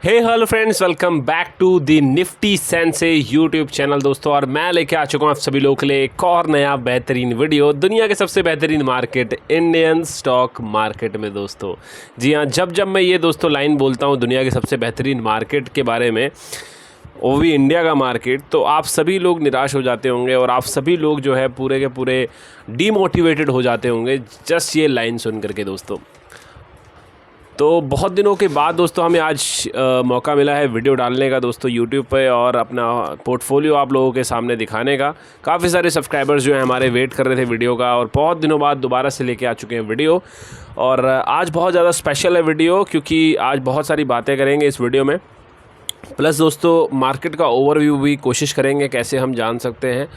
Hey hello friends, welcome back to the Nifty सेंसे YouTube channel दोस्तों। और मैं लेके आ चुका हूँ आप सभी लोगों के लिए एक और नया बेहतरीन वीडियो दुनिया के सबसे बेहतरीन मार्केट इंडियन स्टॉक मार्केट में दोस्तों। जी हाँ, जब जब मैं ये दोस्तों लाइन बोलता हूँ दुनिया के सबसे बेहतरीन मार्केट के बारे में, वो भी इंडिया का मार्केट, तो आप सभी लोग निराश हो जाते होंगे और आप सभी लोग जो है पूरे के पूरे डीमोटिवेटेड हो जाते होंगे जस्ट ये लाइन सुन करके दोस्तों। तो बहुत दिनों के बाद दोस्तों हमें आज मौका मिला है वीडियो डालने का दोस्तों यूट्यूब पे, और अपना पोर्टफोलियो आप लोगों के सामने दिखाने का। काफ़ी सारे सब्सक्राइबर्स जो हैं हमारे वेट कर रहे थे वीडियो का, और बहुत दिनों बाद दोबारा से लेके आ चुके हैं वीडियो। और आज बहुत ज़्यादा स्पेशल है वीडियो, क्योंकि आज बहुत सारी बातें करेंगे इस वीडियो में। प्लस दोस्तों मार्केट का ओवरव्यू भी कोशिश करेंगे कैसे हम जान सकते हैं।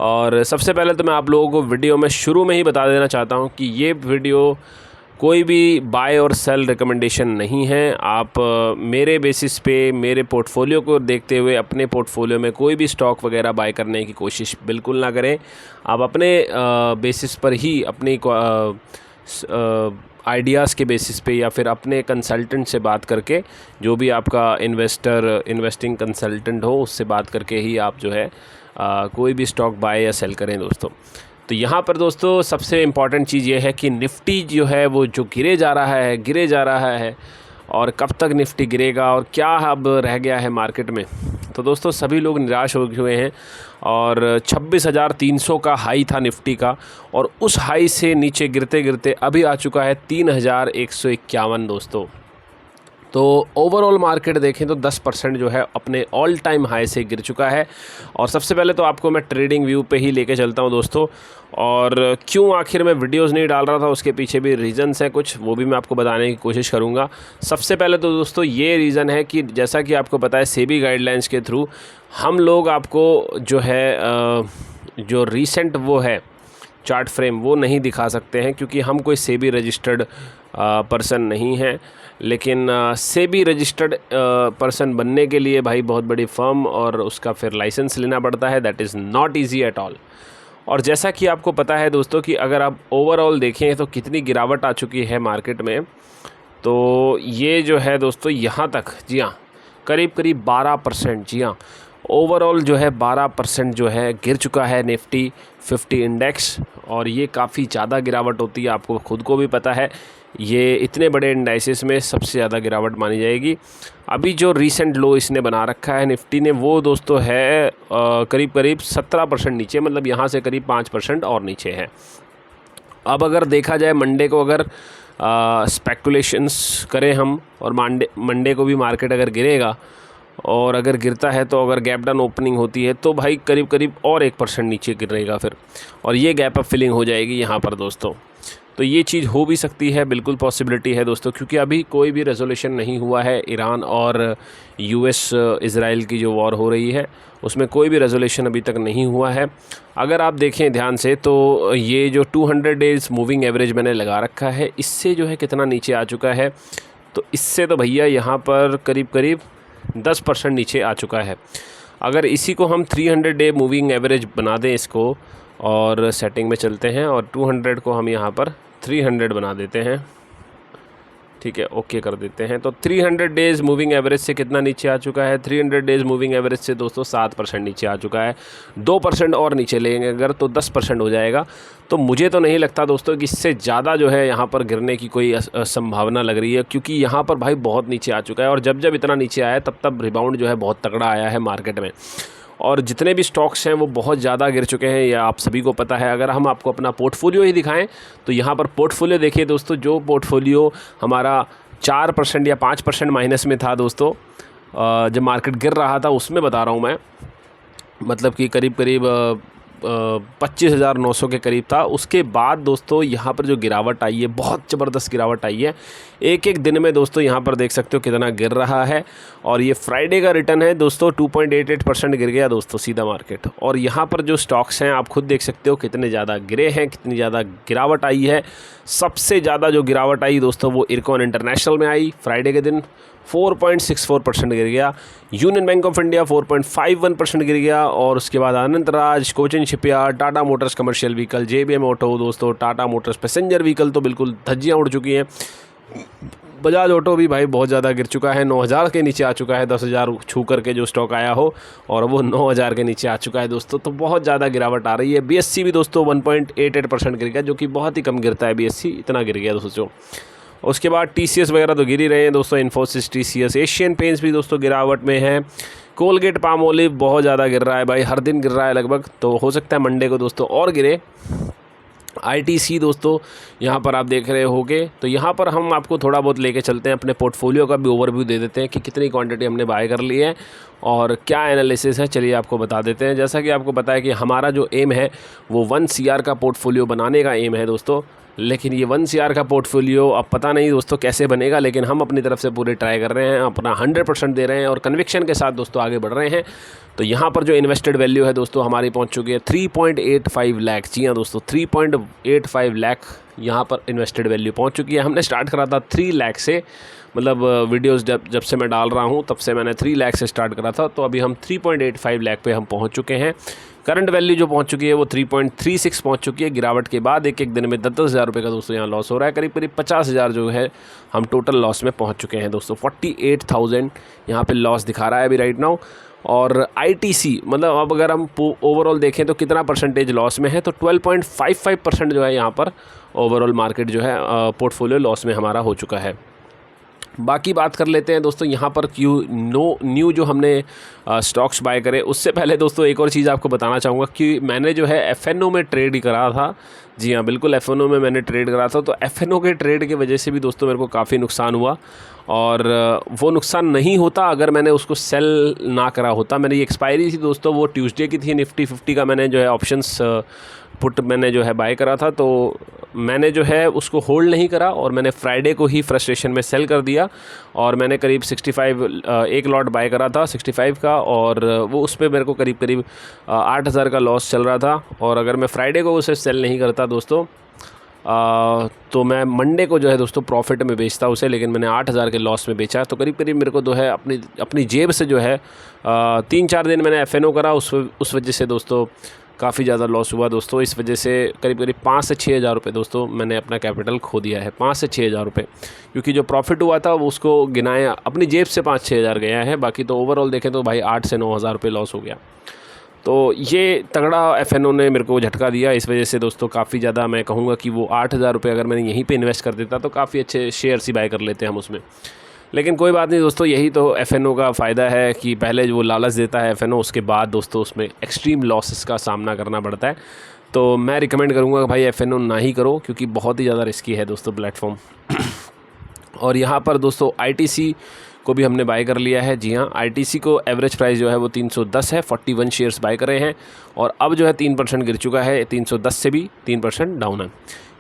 और सबसे पहले तो मैं आप लोगों को वीडियो में शुरू में ही बता देना चाहता हूँ कि ये वीडियो कोई भी बाय और सेल रिकमेंडेशन नहीं है। आप मेरे बेसिस पे मेरे पोर्टफोलियो को देखते हुए अपने पोर्टफोलियो में कोई भी स्टॉक वगैरह बाय करने की कोशिश बिल्कुल ना करें। आप अपने बेसिस पर ही अपनी आइडियाज़ के बेसिस पे या फिर अपने कंसल्टेंट से बात करके, जो भी आपका इन्वेस्टिंग कंसल्टेंट हो उससे बात करके ही आप जो है कोई भी स्टॉक बाय या सेल करें दोस्तों। तो यहाँ पर दोस्तों सबसे इम्पॉर्टेंट चीज़ ये है कि निफ्टी जो है वो जो गिरे जा रहा है, और कब तक निफ्टी गिरेगा और क्या अब रह गया है मार्केट में। तो दोस्तों सभी लोग निराश हो हुए हैं, और 26,300 का हाई था निफ्टी का, और उस हाई से नीचे गिरते गिरते अभी आ चुका है 3,151 दोस्तों। तो ओवरऑल मार्केट देखें तो 10% जो है अपने ऑल टाइम हाई से गिर चुका है। और सबसे पहले तो आपको मैं ट्रेडिंग व्यू पे ही लेके चलता हूं दोस्तों, और क्यों आखिर मैं वीडियोस नहीं डाल रहा था उसके पीछे भी रीज़न्स हैं कुछ, वो भी मैं आपको बताने की कोशिश करूंगा। सबसे पहले तो दोस्तों ये रीज़न है कि जैसा कि आपको पता है सेबी गाइडलाइंस के थ्रू हम लोग आपको जो है जो रीसेंट वो है चार्ट फ्रेम वो नहीं दिखा सकते हैं, क्योंकि हम कोई सेबी रजिस्टर्ड पर्सन नहीं है। लेकिन सेबी रजिस्टर्ड पर्सन बनने के लिए भाई बहुत बड़ी फर्म और उसका फिर लाइसेंस लेना पड़ता है। That is not easy at all. और जैसा कि आपको पता है दोस्तों कि अगर आप ओवरऑल देखें तो कितनी गिरावट आ चुकी है मार्केट में, तो ये जो है दोस्तों यहाँ तक, जी हाँ, करीब करीब 12%, जी हाँ, ओवरऑल जो है 12% जो है गिर चुका है निफ्टी 50 इंडेक्स। और ये काफ़ी ज़्यादा गिरावट होती है, आपको खुद को भी पता है। ये इतने बड़े इंडाइसिस में सबसे ज़्यादा गिरावट मानी जाएगी। अभी जो रीसेंट लो इसने बना रखा है निफ्टी ने, वो दोस्तों है करीब करीब 17% नीचे, मतलब यहाँ से करीब 5% और नीचे है। अब अगर देखा जाए मंडे को, अगर स्पेकुलेशंस करें हम, और मंडे को भी मार्केट अगर गिरेगा, और अगर गिरता है तो अगर गैप डाउन ओपनिंग होती है तो भाई करीब करीब और 1% नीचे गिरेगा फिर, और ये गैप अप फिलिंग हो जाएगी यहाँ पर दोस्तों। तो ये चीज़ हो भी सकती है, बिल्कुल पॉसिबिलिटी है दोस्तों, क्योंकि अभी कोई भी रेजोल्यूशन नहीं हुआ है। ईरान और यूएस इज़राइल की जो वॉर हो रही है उसमें कोई भी रेजोल्यूशन अभी तक नहीं हुआ है। अगर आप देखें ध्यान से तो ये जो 200 डेज़ मूविंग एवरेज मैंने लगा रखा है, इससे जो है कितना नीचे आ चुका है, तो इससे तो भैया यहाँ पर करीब करीब 10% नीचे आ चुका है। अगर इसी को हम 300 डे मूविंग एवरेज बना दें इसको, और सेटिंग में चलते हैं, और 200 को हम यहाँ पर 300 बना देते हैं, ठीक है, ओके कर देते हैं। तो 300 डेज़ मूविंग एवरेज से कितना नीचे आ चुका है? 300 डेज़ मूविंग एवरेज से दोस्तों 7% नीचे आ चुका है। 2% और नीचे लेंगे अगर तो 10% हो जाएगा। तो मुझे तो नहीं लगता दोस्तों कि इससे ज़्यादा जो है यहाँ पर गिरने की कोई संभावना लग रही है, क्योंकि यहाँ पर भाई बहुत नीचे आ चुका है, और जब जब इतना नीचे आया है तब तब रिबाउंड जो है बहुत तगड़ा आया है मार्केट में। और जितने भी स्टॉक्स हैं वो बहुत ज़्यादा गिर चुके हैं, यह आप सभी को पता है। अगर हम आपको अपना पोर्टफोलियो ही दिखाएं तो यहाँ पर पोर्टफोलियो देखिए दोस्तों, जो पोर्टफोलियो हमारा 4% या 5% माइनस में था दोस्तों जब मार्केट गिर रहा था, उसमें बता रहा हूँ मैं, मतलब कि करीब करीब 25,900 के करीब था। उसके बाद दोस्तों यहाँ पर जो गिरावट आई है, बहुत ज़बरदस्त गिरावट आई है। एक एक दिन में दोस्तों यहाँ पर देख सकते हो कितना गिर रहा है। और ये फ्राइडे का रिटर्न है दोस्तों, 2.88% गिर गया दोस्तों सीधा मार्केट। और यहाँ पर जो स्टॉक्स हैं आप खुद देख सकते हो कितने ज़्यादा गिरे हैं, कितनी ज़्यादा गिरावट आई है। सबसे ज़्यादा जो गिरावट आई दोस्तों वो इरकॉन इंटरनेशनल में आई फ्राइडे के दिन, 4.64% गिर गया। यूनियन बैंक ऑफ इंडिया 4.51% गिर गया। और उसके बाद Anant Raj, Cochin shipyard, Tata motors commercial vehicle, JBM auto दोस्तों, टाटा मोटर्स पैसेंजर व्हीकल तो बिल्कुल धज्जियाँ उड़ चुकी हैं। बजाज ऑटो भी भाई बहुत ज़्यादा गिर चुका है, 9000 के नीचे आ चुका है, 10,000 छू करके जो स्टॉक आया हो और वो 9000 के नीचे आ चुका है दोस्तों। तो बहुत ज़्यादा गिरावट आ रही है। BSE भी दोस्तों 1.88% गिर गया, जो कि बहुत ही कम गिरता है BSE, इतना गिर गया दोस्तों। उसके बाद TCS वगैरह तो गिर ही रहे हैं दोस्तों, इन्फोसिस, TCS, एशियन पेंट्स भी दोस्तों गिरावट में है। कोलगेट पामोलिव बहुत ज़्यादा गिर रहा है भाई, हर दिन गिर रहा है लगभग, तो हो सकता है मंडे को दोस्तों और गिरे। ITC दोस्तों यहाँ पर आप देख रहे होगे, तो यहाँ पर हम आपको थोड़ा बहुत लेके चलते हैं, अपने पोर्टफोलियो का भी ओवरव्यू दे देते हैं कि कितनी क्वांटिटी हमने बाय कर ली है और क्या एनालिसिस है, चलिए आपको बता देते हैं। जैसा कि आपको पता है कि हमारा जो एम है वो 1 CR का पोर्टफोलियो बनाने का एम है दोस्तों, लेकिन ये 1 CR का पोर्टफोलियो अब पता नहीं दोस्तों कैसे बनेगा, लेकिन हम अपनी तरफ से पूरे ट्राई कर रहे हैं, अपना 100% दे रहे हैं और कन्विक्शन के साथ दोस्तों आगे बढ़ रहे हैं। तो यहाँ पर जो इन्वेस्टेड वैल्यू है दोस्तों हमारी पहुँच चुकी है 3.85 लाख। जी हाँ दोस्तों, 3.85 लाख यहाँ पर इन्वेस्टेड वैल्यू पहुँच चुकी है। हमने स्टार्ट करा था 3 लाख से, मतलब वीडियोस जब से मैं डाल रहा हूँ तब से मैंने 3 लाख से स्टार्ट करा था, तो अभी हम 3.85 लाख पे हम पहुँच चुके हैं। करंट वैल्यू जो पहुंच चुकी है वो 3.36 पहुंच चुकी है। गिरावट के बाद एक दिन में 10-10 हज़ार रुपये का दोस्तों यहाँ लॉस हो रहा है। करीब 50,000 जो है हम टोटल लॉस में पहुंच चुके हैं दोस्तों। 48,000 यहाँ पे लॉस दिखा रहा है अभी राइट नाउ। और ITC मतलब अब अगर हम ओवरऑल देखें तो कितना परसेंटेज लॉस में है, तो 12.55% जो है यहाँ पर ओवरऑल मार्केट जो है पोर्टफोलियो लॉस में हमारा हो चुका है। बाकी बात कर लेते हैं दोस्तों यहाँ पर न्यू जो हमने स्टॉक्स बाय करे। उससे पहले दोस्तों एक और चीज़ आपको बताना चाहूँगा कि मैंने जो है FNO में ट्रेड करा था। जी हाँ बिल्कुल, FNO में मैंने ट्रेड करा था। तो FNO के ट्रेड की वजह से भी दोस्तों मेरे को काफ़ी नुकसान हुआ, और वो नुकसान नहीं होता अगर मैंने उसको सेल ना करा होता। मेरी एक्सपायरी थी दोस्तों वो ट्यूसडे की थी। निफ्टी 50 का मैंने जो है ऑप्शंस पुट मैंने जो है बाय करा था, तो मैंने जो है उसको होल्ड नहीं करा और मैंने फ्राइडे को ही फ्रस्ट्रेशन में सेल कर दिया। और मैंने करीब 65 एक लॉट बाय करा था 65 का, और वो उस पर मेरे को करीब 8,000 का लॉस चल रहा था। और अगर मैं फ्राइडे को उसे सेल नहीं करता दोस्तों तो मैं मंडे को जो है दोस्तों प्रॉफिट में बेचता उसे, लेकिन मैंने 8,000 के लॉस में बेचा। तो करीब मेरे को जो है अपनी जेब से जो है 3-4 दिन मैंने FNO करा, उस वजह से दोस्तों काफ़ी ज़्यादा लॉस हुआ दोस्तों। इस वजह से करीब 5 से 6 हज़ार रुपये दोस्तों मैंने अपना कैपिटल खो दिया है। 5 से 6 हज़ार रुपये, क्योंकि जो प्रॉफिट हुआ था वो उसको गिनाया, अपनी जेब से 5-6 हज़ार गया है। बाकी तो ओवरऑल देखें तो भाई 8 से 9 हज़ार रुपये लॉस हो गया। तो ये तगड़ा FNO ने मेरे को झटका दिया। इस वजह से दोस्तों काफ़ी ज़्यादा मैं कहूँगा कि वो 8,000 रुपये अगर मैंने यहीं पे इन्वेस्ट कर देता तो काफ़ी अच्छे शेयर्स ही बाय कर लेते हैं हम उसमें। लेकिन कोई बात नहीं दोस्तों, यही तो FNO का फ़ायदा है कि पहले वो लालच देता है FNO, उसके बाद दोस्तों उसमें एक्सट्रीम लॉसेस का सामना करना पड़ता है। तो मैं रिकमेंड करूँगा कि भाई FNO ना ही करो, क्योंकि बहुत ही ज़्यादा रिस्की है दोस्तों प्लेटफॉर्म। और यहाँ पर दोस्तों ITC को भी हमने बाय कर लिया है। जी हाँ, ITC को एवरेज प्राइस जो है वो 310 है, 41 शेयर्स बाय करे हैं और अब जो है 3% गिर चुका है। 310 से भी 3% डाउन है।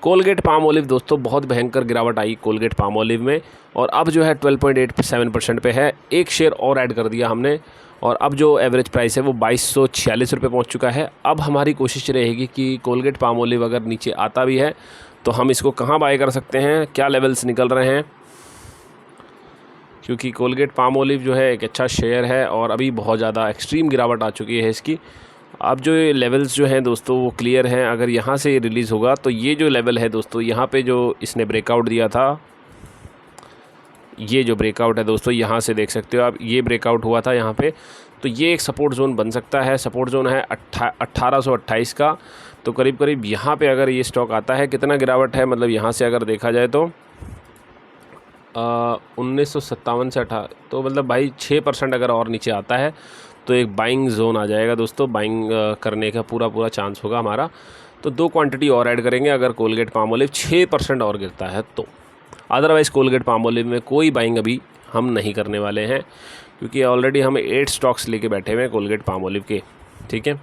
कोलगेट पामोलिव दोस्तों बहुत भयंकर गिरावट आई कोलगेट पामोलिव में, और अब जो है 12.87% पे है। एक शेयर और ऐड कर दिया हमने, और अब जो एवरेज प्राइस है वो 2246 रुपये पहुँच चुका है। अब हमारी कोशिश रहेगी कि कोलगेट पामोलिव अगर नीचे आता भी है तो हम इसको कहाँ बाय कर सकते हैं, क्या लेवल्स निकल रहे हैं, क्योंकि कोलगेट पामोलिव जो है एक अच्छा शेयर है और अभी बहुत ज़्यादा एक्सट्रीम गिरावट आ चुकी है इसकी। अब जो ये लेवल्स जो हैं दोस्तों वो क्लियर हैं। अगर यहाँ से रिलीज़ होगा तो ये जो लेवल है दोस्तों, यहाँ पे जो इसने ब्रेकआउट दिया था, ये जो ब्रेकआउट है दोस्तों यहाँ से देख सकते हो आप, ये ब्रेकआउट हुआ था यहाँ पे, तो ये एक सपोर्ट ज़ोन बन सकता है। सपोर्ट ज़ोन है 1828 का। तो करीब यहाँ पे अगर ये स्टॉक आता है, कितना गिरावट है मतलब यहाँ से अगर देखा जाए तो 1957 से 18, तो मतलब भाई 6% अगर और नीचे आता है तो एक बाइंग जोन आ जाएगा दोस्तों। बाइंग करने का पूरा चांस होगा हमारा। तो 2 क्वांटिटी और ऐड करेंगे अगर कोलगेट पामोलिव 6% और गिरता है तो। अदरवाइज़ कोलगेट पामोलिव में कोई बाइंग अभी हम नहीं करने वाले हैं, क्योंकि ऑलरेडी हम 8 स्टॉक्स लेके बैठे हुए हैं कोलगेट पामोलिव के। ठीक है,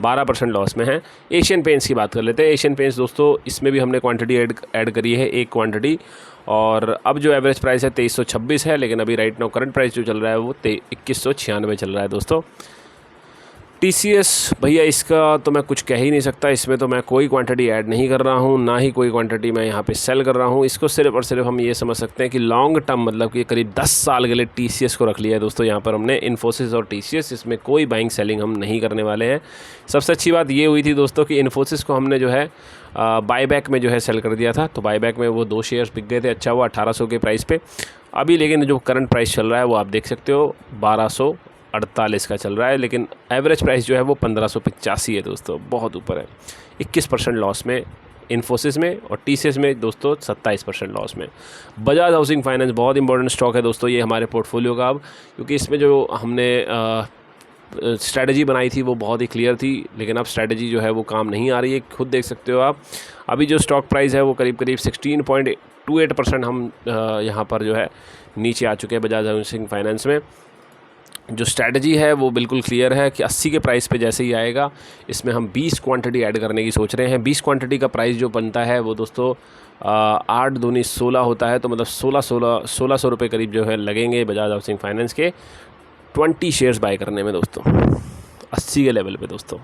12% लॉस में है। एशियन पेंट्स की बात कर लेते हैं। एशियन पेंट्स दोस्तों इसमें भी हमने क्वांटिटी ऐड करी है, 1 क्वांटिटी, और अब जो एवरेज प्राइस है 2326 है, लेकिन अभी राइट नाउ करंट प्राइस जो चल रहा है वो 2196 चल रहा है दोस्तों। TCS भैया इसका तो मैं कुछ कह ही नहीं सकता, इसमें तो मैं कोई क्वांटिटी ऐड नहीं कर रहा हूँ, ना ही कोई क्वांटिटी मैं यहाँ पे सेल कर रहा हूँ। इसको सिर्फ और सिर्फ हम ये समझ सकते हैं कि लॉन्ग टर्म, मतलब कि करीब 10 साल के लिए TCS को रख लिया है दोस्तों यहाँ पर हमने, इन्फोसिस और TCS। इसमें कोई बाइंग सेलिंग हम नहीं करने वाले हैं। सबसे अच्छी बात ये हुई थी दोस्तों कि इन्फोसिस को हमने जो है बाईबैक में जो है सेल कर दिया था, तो बाईबैक में वो 2 शेयर्स बिक गए थे। अच्छा हुआ 1800 के प्राइस पे। अभी लेकिन जो करंट प्राइस चल रहा है वो आप देख सकते हो 1248 का चल रहा है, लेकिन एवरेज प्राइस जो है वो 1585 है दोस्तों, बहुत ऊपर है। 21% लॉस में इन्फोसिस में, और TCS में दोस्तों 27% लॉस में। बजाज हाउसिंग फाइनेंस बहुत इंपॉर्टेंट स्टॉक है दोस्तों ये हमारे पोर्टफोलियो का अब, क्योंकि इसमें जो हमने स्ट्रैटेजी बनाई थी वो बहुत ही क्लियर थी, लेकिन अब स्ट्रैटेजी जो है वो काम नहीं आ रही है, खुद देख सकते हो आप। अभी जो स्टॉक प्राइस है वो करीब 16.28% हम यहाँ पर जो है नीचे आ चुके हैं बजाज हाउसिंग फाइनेंस में। जो स्ट्रैटेजी है वो बिल्कुल क्लियर है कि 80 के प्राइस पे जैसे ही आएगा, इसमें हम 20 क्वांटिटी ऐड करने की सोच रहे हैं। 20 क्वांटिटी का प्राइस जो बनता है वो दोस्तों 8 दूनी 16 होता है, तो मतलब 1600 रुपये करीब जो है लगेंगे बजाज हाउसिंग फाइनेंस के 20 शेयर्स बाय करने में दोस्तों, 80 के लेवल पे दोस्तों।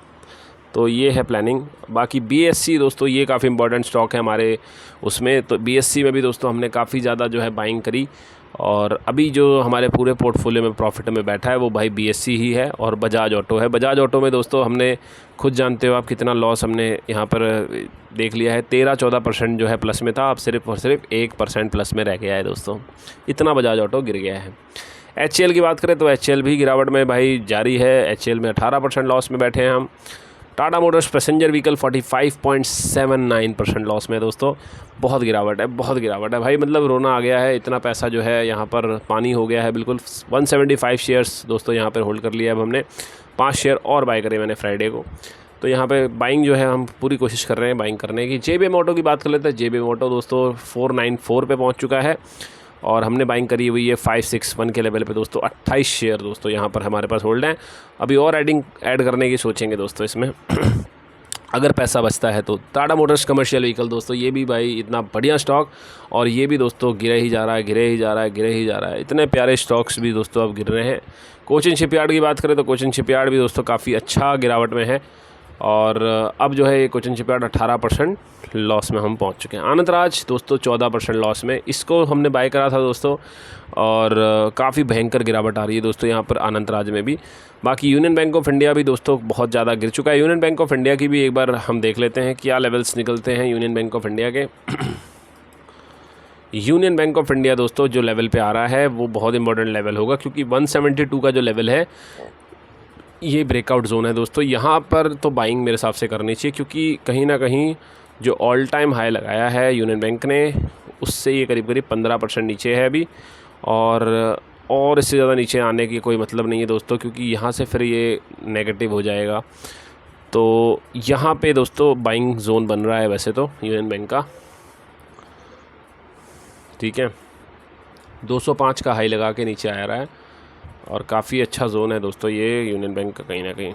तो ये है प्लानिंग। बाकी BSC दोस्तों ये काफ़ी इंपॉर्टेंट स्टॉक है हमारे उसमें, तो BSC में भी दोस्तों हमने काफ़ी ज़्यादा जो है बाइंग करी, और अभी जो हमारे पूरे पोर्टफोलियो में प्रॉफिट में बैठा है वो भाई BSC ही है, और बजाज ऑटो है। बजाज ऑटो में दोस्तों हमने खुद जानते हो आप कितना लॉस हमने यहाँ पर देख लिया है, 13-14% जो है प्लस में था, अब सिर्फ और सिर्फ 1% प्लस में रह गया है दोस्तों, इतना बजाज ऑटो गिर गया है। HCL की बात करें तो HCL भी गिरावट में भाई जारी है। HCL में 18% लॉस में बैठे हैं हम। Tata Motors passenger vehicle 45.79% loss में दोस्तों, बहुत गिरावट है, बहुत गिरावट है भाई, मतलब रोना आ गया है। इतना पैसा जो है यहाँ पर पानी हो गया है बिल्कुल। 175 शेयर्स दोस्तों यहाँ पर होल्ड कर लिया है अब हमने, 5 शेयर और बाय करे मैंने फ्राइडे को, तो यहाँ पे बाइंग जो है हम पूरी कोशिश कर रहे हैं बाइंग करने की। JBM ऑटो की बात कर लेते हैं। JBM ऑटो दोस्तों 494 पे पहुँच चुका है, और हमने बाइंग करी हुई है 561 के लेवल पे दोस्तों। 28 शेयर दोस्तों यहाँ पर हमारे पास होल्ड हैं, अभी और ऐड करने की सोचेंगे दोस्तों इसमें अगर पैसा बचता है तो। टाटा मोटर्स कमर्शियल व्हीकल दोस्तों ये भी भाई इतना बढ़िया स्टॉक, और ये भी दोस्तों गिरे ही जा रहा है, गिरे ही जा रहा है, गिरे ही जा रहा है। इतने प्यारे स्टॉक्स भी दोस्तों अब गिर रहे हैं। कोचिन शिपयार्ड की बात करें तो कोचिन शिपयार्ड भी दोस्तों काफ़ी अच्छा गिरावट में है, और अब जो है ये कोचिन शिपयार्ड 18% लॉस में हम पहुंच चुके हैं। आनंदराज दोस्तों 14% लॉस में, इसको हमने बाय करा था दोस्तों, और काफ़ी भयंकर गिरावट आ रही है दोस्तों यहाँ पर आनंदराज में भी। बाकी यूनियन बैंक ऑफ इंडिया भी दोस्तों बहुत ज़्यादा गिर चुका है। यूनियन बैंक ऑफ इंडिया की भी एक बार हम देख लेते हैं क्या लेवल्स निकलते हैं यूनियन बैंक ऑफ इंडिया के। यूनियन बैंक ऑफ इंडिया दोस्तों जो लेवल पे आ रहा है वो बहुत इंपॉर्टेंट लेवल होगा, क्योंकि 172 का जो लेवल है ये ब्रेकआउट जोन है दोस्तों। यहाँ पर तो बाइंग मेरे हिसाब से करनी चाहिए, क्योंकि कहीं ना कहीं जो ऑल टाइम हाई लगाया है यूनियन बैंक ने उससे ये करीब 15% नीचे है अभी, और इससे ज़्यादा नीचे आने की कोई मतलब नहीं है दोस्तों, क्योंकि यहाँ से फिर ये नेगेटिव हो जाएगा। तो यहाँ पे दोस्तों बाइंग जोन बन रहा है वैसे तो यूनियन बैंक का, ठीक है। 205 का हाई लगा के नीचे आ रहा है, और काफ़ी अच्छा जोन है दोस्तों ये यूनियन बैंक का कहीं ना कहीं।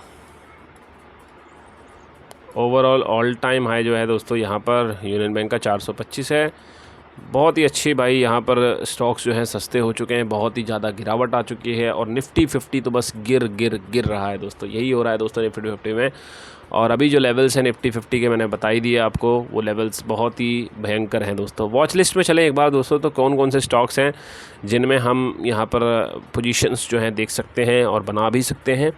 ओवरऑल ऑल टाइम हाई जो है दोस्तों यहाँ पर यूनियन बैंक का 425 है। बहुत ही अच्छी भाई यहाँ पर स्टॉक्स जो हैं सस्ते हो चुके हैं, बहुत ही ज़्यादा गिरावट आ चुकी है, और निफ्टी 50 तो बस गिर रहा है दोस्तों, यही हो रहा है दोस्तों निफ्टी 50 में। और अभी जो लेवल्स हैं निफ्टी 50 के मैंने बता ही दिए आपको, वो लेवल्स बहुत ही भयंकर हैं दोस्तों। वॉच लिस्ट में चलें एक बार दोस्तों, तो कौन कौन से स्टॉक्स हैं जिनमें हम यहाँ पर पोजीशंस जो हैं देख सकते हैं और बना भी सकते हैं।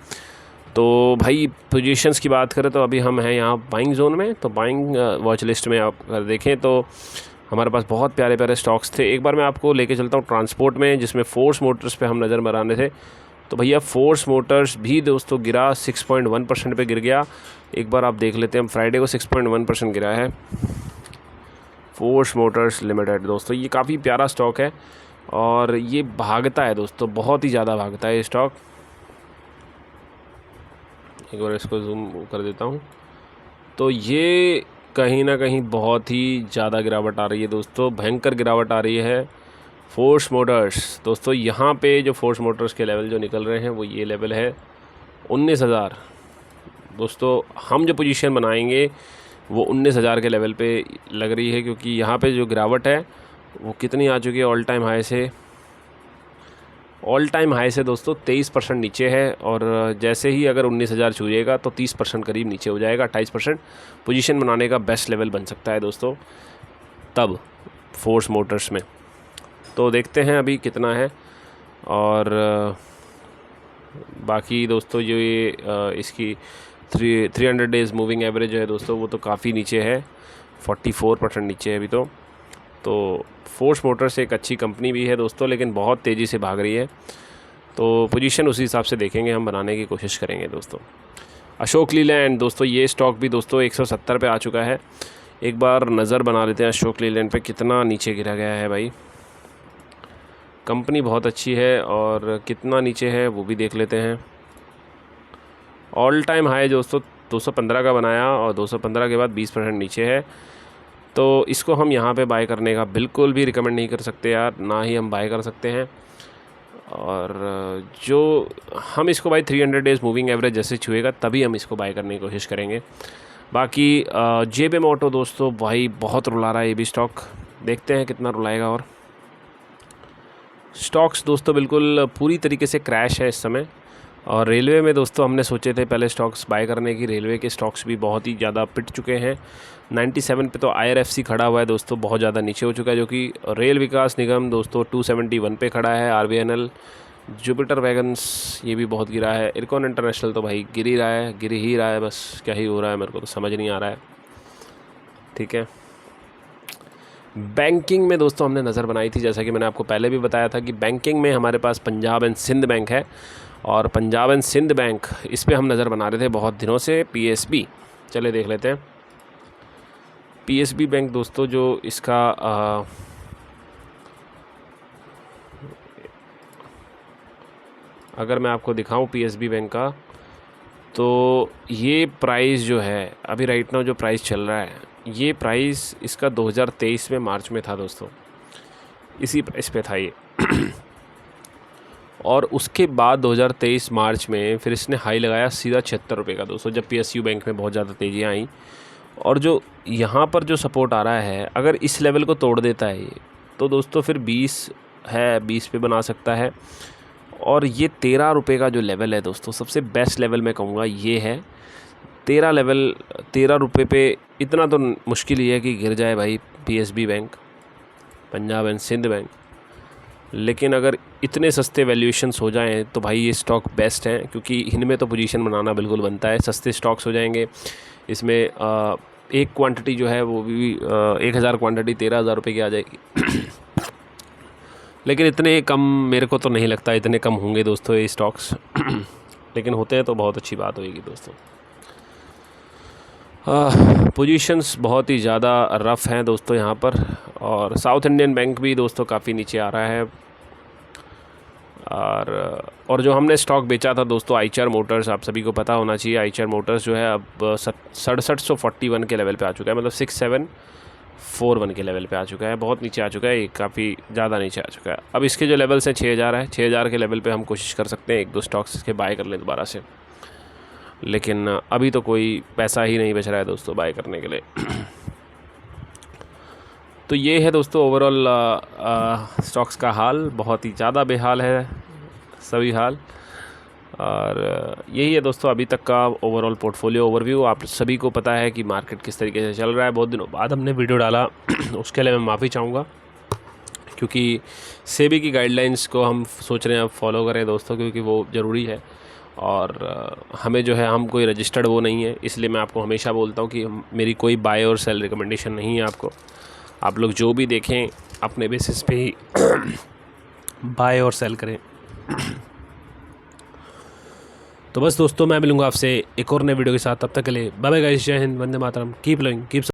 तो भाई पोजीशंस की बात करें तो अभी हम हैं यहाँ बाइंग जोन में, तो बाइंग वॉच लिस्ट में आप अगर देखें तो हमारे पास बहुत प्यारे प्यारे स्टॉक्स थे। एक बार मैं आपको लेके चलता हूँ ट्रांसपोर्ट में, जिसमें फोर्स मोटर्स पे हम नज़र मराने थे। तो भैया फोर्स मोटर्स भी दोस्तों गिरा, 6.1% पे गिर गया। एक बार आप देख लेते हैं, हम फ्राइडे को 6.1% गिरा है फोर्स मोटर्स लिमिटेड दोस्तों। ये काफ़ी प्यारा स्टॉक है, और ये भागता है दोस्तों, बहुत ही ज़्यादा भागता है ये स्टॉक। एक बार इसको जूम कर देता हूँ, तो ये कहीं ना कहीं बहुत ही ज़्यादा गिरावट आ रही है दोस्तों, भयंकर गिरावट आ रही है फोर्स मोटर्स दोस्तों। यहाँ पे जो फोर्स मोटर्स के लेवल जो निकल रहे हैं वो ये लेवल है 19,000 दोस्तों। हम जो पोजीशन बनाएंगे वो 19,000 के लेवल पे लग रही है, क्योंकि यहाँ पे जो गिरावट है वो कितनी आ चुकी है ऑल टाइम हाई से, ऑल टाइम हाई से दोस्तों 23% नीचे है, और जैसे ही अगर 19,000 छूएगा तो 30% करीब नीचे हो जाएगा। 28% पोजीशन बनाने का बेस्ट लेवल बन सकता है दोस्तों तब फोर्स मोटर्स में। तो देखते हैं अभी कितना है। और बाकी दोस्तों जो ये इसकी 300 डेज़ मूविंग एवरेज है दोस्तों, वो तो काफ़ी नीचे है, 44% नीचे है अभी तो फोर्स मोटर्स एक अच्छी कंपनी भी है दोस्तों, लेकिन बहुत तेज़ी से भाग रही है। तो पोजीशन उसी हिसाब से देखेंगे, हम बनाने की कोशिश करेंगे दोस्तों। अशोक लीलैंड दोस्तों, ये स्टॉक भी दोस्तों 170 पे आ चुका है। एक बार नज़र बना लेते हैं अशोक लीलैंड पे कितना नीचे गिरा गया है भाई। कंपनी बहुत अच्छी है, और कितना नीचे है वो भी देख लेते हैं। ऑल टाइम हाई दोस्तों 215 का बनाया, और 215 के बाद 20% नीचे है। तो इसको हम यहाँ पे बाय करने का बिल्कुल भी रिकमेंड नहीं कर सकते यार, ना ही हम बाय कर सकते हैं। और जो हम इसको भाई 300 डेज़ मूविंग एवरेज जैसे छुएगा तभी हम इसको बाय करने की कोशिश करेंगे। बाकी जेबीएम ऑटो दोस्तों भाई बहुत रुला रहा है ये भी स्टॉक, देखते हैं कितना रुलाएगा। और स्टॉक्स दोस्तों बिल्कुल पूरी तरीके से क्रैश है इस समय। और रेलवे में दोस्तों हमने सोचे थे पहले स्टॉक्स बाय करने की, रेलवे के स्टॉक्स भी बहुत ही ज़्यादा पिट चुके हैं। 97 पे तो IRFC खड़ा हुआ है दोस्तों, बहुत ज़्यादा नीचे हो चुका है। जो कि रेल विकास निगम दोस्तों 271 पे खड़ा है। RVNL, जुपिटर वैगन्स ये भी बहुत गिरा है। इरकॉन इंटरनेशनल तो भाई गिर ही रहा है, बस क्या ही हो रहा है मेरे को तो समझ नहीं आ रहा है। ठीक है, बैंकिंग में दोस्तों हमने नज़र बनाई थी, जैसा कि मैंने आपको पहले भी बताया था कि बैंकिंग में हमारे पास पंजाब एंड सिंध बैंक है, और पंजाब एंड सिंध बैंक इस पे हम नज़र बना रहे थे बहुत दिनों से। PSB चले देख लेते हैं। PSB बैंक दोस्तों जो इसका अगर मैं आपको दिखाऊं PSB बैंक का, तो ये प्राइस जो है अभी राइट नाउ जो प्राइस चल रहा है, ये प्राइस इसका 2023 में मार्च में था दोस्तों, इसी प्राइस पे था ये। और उसके बाद 2023 मार्च में फिर इसने हाई लगाया सीधा 76 रुपये का दोस्तों, जब PSU बैंक में बहुत ज़्यादा तेज़ियाँ आई। और जो यहाँ पर जो सपोर्ट आ रहा है, अगर इस लेवल को तोड़ देता है ये, तो दोस्तों फिर 20 है, 20 पे बना सकता है। और ये 13 रुपये का जो लेवल है दोस्तों, सबसे बेस्ट लेवल मैं कहूँगा ये है 13 रुपये पे। इतना तो मुश्किल ही है कि गिर जाए भाई PSB bank, Punjab and Sind bank, लेकिन अगर इतने सस्ते वैल्यूएशंस हो जाएं तो भाई ये स्टॉक बेस्ट हैं, क्योंकि इनमें तो पोजीशन बनाना बिल्कुल बनता है। सस्ते स्टॉक्स हो जाएंगे, इसमें एक क्वांटिटी जो है वो भी 1000 क्वांटिटी 13,000 रुपये की आ जाएगी। लेकिन इतने कम मेरे को तो नहीं लगता इतने कम होंगे दोस्तों ये स्टॉक्स। लेकिन होते हैं तो बहुत अच्छी बात होगी दोस्तों। पोजीशंस बहुत ही ज़्यादा रफ़ हैं दोस्तों यहाँ पर। और साउथ इंडियन बैंक भी दोस्तों काफ़ी नीचे आ रहा है। और जो हमने स्टॉक बेचा था दोस्तों आईचर मोटर्स, आप सभी को पता होना चाहिए, आईचर मोटर्स जो है अब 6741 के लेवल पे आ चुका है, मतलब 6741 के लेवल पे आ चुका है। बहुत नीचे आ चुका है, काफ़ी ज़्यादा नीचे आ चुका है। अब इसके जो लेवल्स हैं 6000 है, 6000 के लेवल पे हम कोशिश कर सकते हैं 1-2 स्टॉक्स इसके बाय कर लें दोबारा से, लेकिन अभी तो कोई पैसा ही नहीं बच रहा है दोस्तों बाय करने के लिए। तो ये है दोस्तों ओवरऑल स्टॉक्स का हाल, बहुत ही ज़्यादा बेहाल है सभी हाल। और यही है दोस्तों अभी तक का ओवरऑल पोर्टफोलियो ओवरव्यू। आप सभी को पता है कि मार्केट किस तरीके से चल रहा है। बहुत दिनों बाद हमने वीडियो डाला, उसके लिए मैं माफ़ी चाहूँगा, क्योंकि सेबी की गाइडलाइंस को हम सोच रहे हैं अब फॉलो करें दोस्तों, क्योंकि वो ज़रूरी है। और हमें जो है, हम कोई रजिस्टर्ड वो नहीं है, इसलिए मैं आपको हमेशा बोलता हूँ कि मेरी कोई बाय और सेल रिकमेंडेशन नहीं है आपको। आप लोग जो भी देखें अपने बेसिस पे ही बाय और सेल करें। तो बस दोस्तों मैं मिलूँगा आपसे एक और नए वीडियो के साथ, तब तक के लिए बाय बाय गाइस, जय Hind, Vande Mataram, keep loving, keep